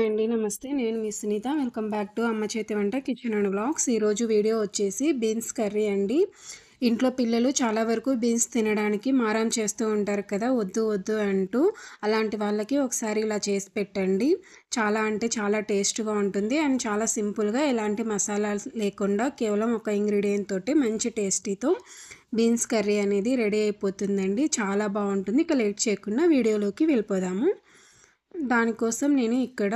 అండి. నమస్తే. నేను మీ సునీత. వెల్కమ్ బ్యాక్ టు అమ్మ చేతి వంట కిచెన్ అండ్ వ్లాగ్స్. ఈరోజు వీడియో వచ్చేసి బీన్స్ కర్రీ అండి. ఇంట్లో పిల్లలు చాలా వరకు బీన్స్ తినడానికి మారం చేస్తూ ఉంటారు కదా, వద్దు వద్దు అంటూ. అలాంటి వాళ్ళకి ఒకసారి ఇలా చేసి పెట్టండి. చాలా అంటే చాలా టేస్ట్గా ఉంటుంది అండ్ చాలా సింపుల్గా, ఎలాంటి మసాలాలు లేకుండా కేవలం ఒక ఇంగ్రీడియంట్ తోటి మంచి టేస్టీతో బీన్స్ కర్రీ అనేది రెడీ అయిపోతుందండి. చాలా బాగుంటుంది. ఇక లేట్ చేయకుండా వీడియోలోకి వెళ్ళిపోదాము. దానికోసం నేను ఇక్కడ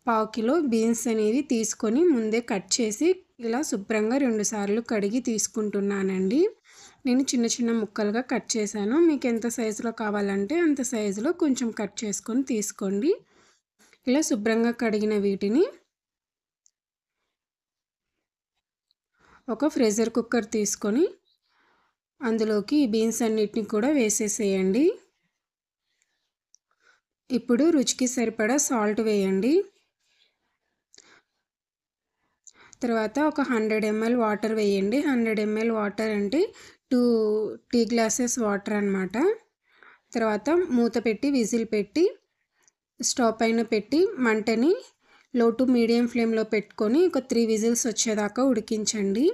పావు కిలో బీన్స్ అనేవి తీసుకొని ముందే కట్ చేసి ఇలా శుభ్రంగా 2 సార్లు కడిగి తీసుకుంటున్నానండి. నేను చిన్న చిన్న ముక్కలుగా కట్ చేశాను. మీకు ఎంత సైజులో కావాలంటే అంత సైజులో కొంచెం కట్ చేసుకొని తీసుకోండి. ఇలా శుభ్రంగా కడిగిన వీటిని ఒక ప్రెషర్ కుక్కర్ తీసుకొని అందులోకి ఈ బీన్స్ అన్నిటిని కూడా వేసేసేయండి. ఇప్పుడు రుచికి సరిపడా సాల్ట్ వేయండి. తర్వాత ఒక 100 ml వాటర్ వేయండి. 100 ml వాటర్ అంటే 2 టీ గ్లాసెస్ వాటర్ అన్నమాట. తర్వాత మూత పెట్టి విజిల్ పెట్టి స్టవ్ పైన పెట్టి మంటని లో టు మీడియం ఫ్లేమ్లో పెట్టుకొని ఒక 3 విజిల్స్ వచ్చేదాకా ఉడికించండి.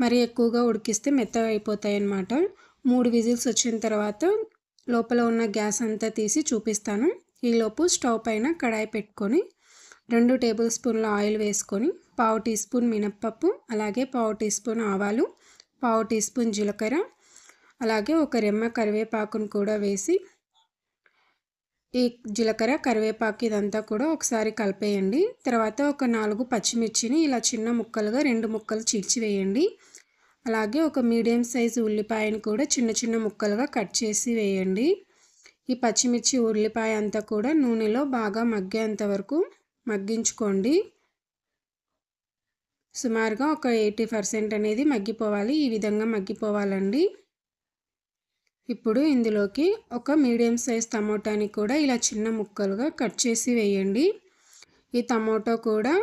మరి ఎక్కువగా ఉడికిస్తే మెత్తగా అయిపోతాయి అన్నమాట. 3 విజిల్స్ వచ్చిన తర్వాత లోపల ఉన్న గ్యాస్ అంతా తీసి చూపిస్తాను. ఈలోపు స్టవ్ పైన కడాయి పెట్టుకొని 2 టేబుల్ స్పూన్ల ఆయిల్ వేసుకొని పావు టీ స్పూన్ మినప్పప్పు, అలాగే పావు టీ స్పూన్ ఆవాలు, పావు టీ స్పూన్ జీలకర్ర, అలాగే ఒక రెమ్మ కరివేపాకును కూడా వేసి ఈ జీలకర్ర కరివేపాకు ఇదంతా కూడా ఒకసారి కలిపేయండి. తర్వాత ఒక 4 పచ్చిమిర్చిని ఇలా చిన్న ముక్కలుగా 2 ముక్కలు చీల్చి వేయండి. అలాగే ఒక మీడియం సైజు ఉల్లిపాయను కూడా చిన్న చిన్న ముక్కలుగా కట్ చేసి వేయండి. ఈ పచ్చిమిర్చి ఉల్లిపాయ అంతా కూడా నూనెలో బాగా మగ్గేంత వరకు మగ్గించుకోండి. సుమారుగా ఒక 80% అనేది మగ్గిపోవాలి. ఈ విధంగా మగ్గిపోవాలండి. ఇప్పుడు ఇందులోకి ఒక మీడియం సైజ్ టమోటాని కూడా ఇలా చిన్న ముక్కలుగా కట్ చేసి వేయండి. ఈ టమోటో కూడా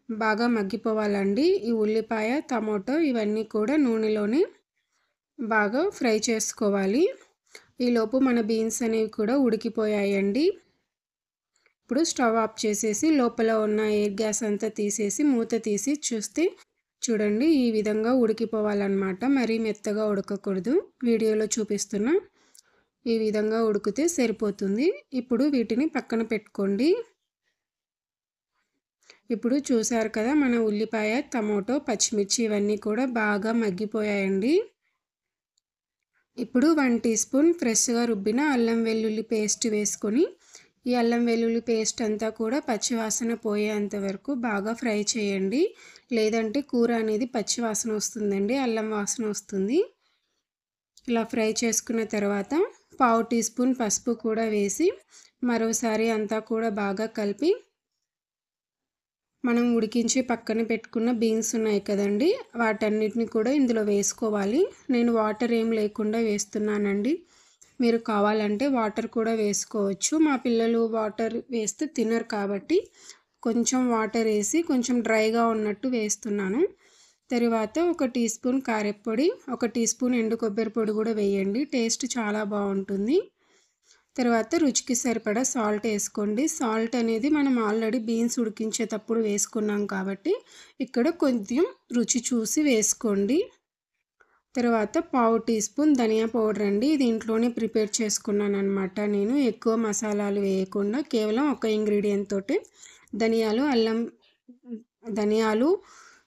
బాగా మగ్గిపోవాలండి. ఈ ఉల్లిపాయ, టమోటో ఇవన్నీ కూడా నూనెలోనే బాగా ఫ్రై చేసుకోవాలి. ఈలోపు మన బీన్స్ అనేవి కూడా ఉడికిపోయాయండి. ఇప్పుడు స్టవ్ ఆఫ్ చేసేసి లోపల ఉన్న ఎయిర్ గ్యాస్ అంతా తీసేసి మూత తీసి చూస్తే చూడండి ఈ విధంగా ఉడికిపోవాలన్నమాట. మరీ మెత్తగా ఉడకకూడదు. వీడియోలో చూపిస్తున్నా ఈ విధంగా ఉడికితే సరిపోతుంది. ఇప్పుడు వీటిని పక్కన పెట్టుకోండి. ఇప్పుడు చూసారు కదా, మన ఉల్లిపాయ, టమోటో, పచ్చిమిర్చి ఇవన్నీ కూడా బాగా మగ్గిపోయాయండి. ఇప్పుడు 1 టీ స్పూన్ ఫ్రెష్గా రుబ్బిన అల్లం వెల్లుల్లి పేస్ట్ వేసుకొని ఈ అల్లం వెల్లుల్లి పేస్ట్ అంతా కూడా పచ్చివాసన పోయేంత వరకు బాగా ఫ్రై చేయండి. లేదంటే కూర అనేది పచ్చివాసన వస్తుందండి, అల్లం వాసన వస్తుంది. ఇలా ఫ్రై చేసుకున్న తర్వాత పావు టీ స్పూన్ పసుపు కూడా వేసి మరోసారి అంతా కూడా బాగా కలిపి మనం ఉడికించి పక్కన పెట్టుకున్న బీన్స్ ఉన్నాయి కదండి, వాటన్నిటిని కూడా ఇందులో వేసుకోవాలి. నేను వాటర్ ఏం లేకుండా వేస్తున్నానండి. మీరు కావాలంటే వాటర్ కూడా వేసుకోవచ్చు. మా పిల్లలు వాటర్ వేస్తే తినరు కాబట్టి కొంచెం వాటర్ వేసి కొంచెం డ్రైగా ఉన్నట్టు వేస్తున్నాను. తర్వాత ఒక టీ స్పూన్ కారప్పొడి, ఒక టీ స్పూన్ ఎండు కొబ్బరి పొడి కూడా వేయండి. టేస్ట్ చాలా బాగుంటుంది. తర్వాత రుచికి సరిపడా సాల్ట్ వేసుకోండి. సాల్ట్ అనేది మనం ఆల్రెడీ బీన్స్ ఉడికించేటప్పుడు వేసుకున్నాం కాబట్టి ఇక్కడ కొంచెం రుచి చూసి వేసుకోండి. తర్వాత పావు టీ స్పూన్ ధనియా పౌడర్ అండి. ఇది ఇంట్లోనే ప్రిపేర్ చేసుకున్నాను అనమాట. నేను ఎక్కువ మసాలాలు వేయకుండా కేవలం ఒక ఇంగ్రీడియంట్ తోటి ధనియాలు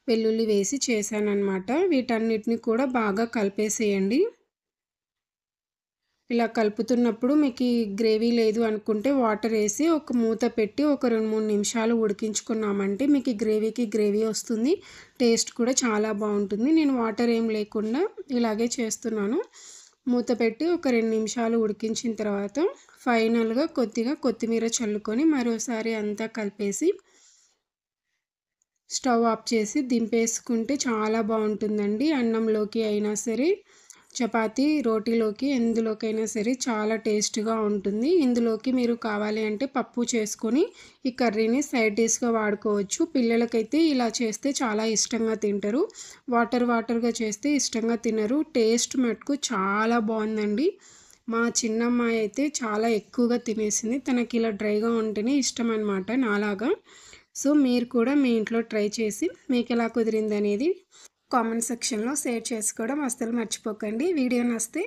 వెల్లుల్లి వేసి చేశానన్నమాట. వీటన్నిటిని కూడా బాగా కలిపేసేయండి. ఇలా కలుపుతున్నప్పుడు మీకు గ్రేవీ లేదు అనుకుంటే వాటర్ వేసి ఒక మూత పెట్టి ఒక 2-3 నిమిషాలు ఉడికించుకున్నామంటే మీకు గ్రేవీ వస్తుంది. టేస్ట్ కూడా చాలా బాగుంటుంది. నేను వాటర్ ఏం లేకుండా ఇలాగే చేస్తున్నాను. మూత పెట్టి ఒక 2 నిమిషాలు ఉడికించిన తర్వాత ఫైనల్గా కొద్దిగా కొత్తిమీర చల్లుకొని మరోసారి అంతా కలిపేసి స్టవ్ ఆఫ్ చేసి దింపేసుకుంటే చాలా బాగుంటుందండి. అన్నంలోకి అయినా సరే, చపాతీ, రోటీలోకి ఎందులోకైనా సరే చాలా టేస్ట్గా ఉంటుంది. ఇందులోకి మీరు కావాలి అంటే పప్పు చేసుకొని ఈ కర్రీని సైడ్ డిష్గా వాడుకోవచ్చు. పిల్లలకైతే ఇలా చేస్తే చాలా ఇష్టంగా తింటారు. వాటర్గా చేస్తే ఇష్టంగా తినరు. టేస్ట్ మటుకు చాలా బాగుందండి. మా చిన్నమ్మాయి అయితే చాలా ఎక్కువగా తినేసింది. తనకి ఇలా డ్రైగా ఉంటేనే ఇష్టం అనమాట నాలాగా. సో మీరు కూడా మీ ఇంట్లో ట్రై చేసి మీకు ఎలా కుదిరిందనేది కామెంట్ సెక్షన్లో షేర్ చేసుకోవడం అస్సలు మర్చిపోకండి. వీడియో నచ్చితే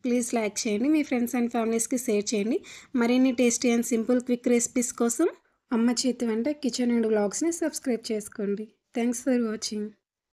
ప్లీజ్ లైక్ చేయండి. మీ ఫ్రెండ్స్ అండ్ ఫ్యామిలీస్కి షేర్ చేయండి. మరిన్ని tasty and simple quick recipes కోసం అమ్మ చేతి వంట కిచెన్ అండ్ వ్లాగ్స్ని సబ్స్క్రైబ్ చేసుకోండి. Thanks for watching.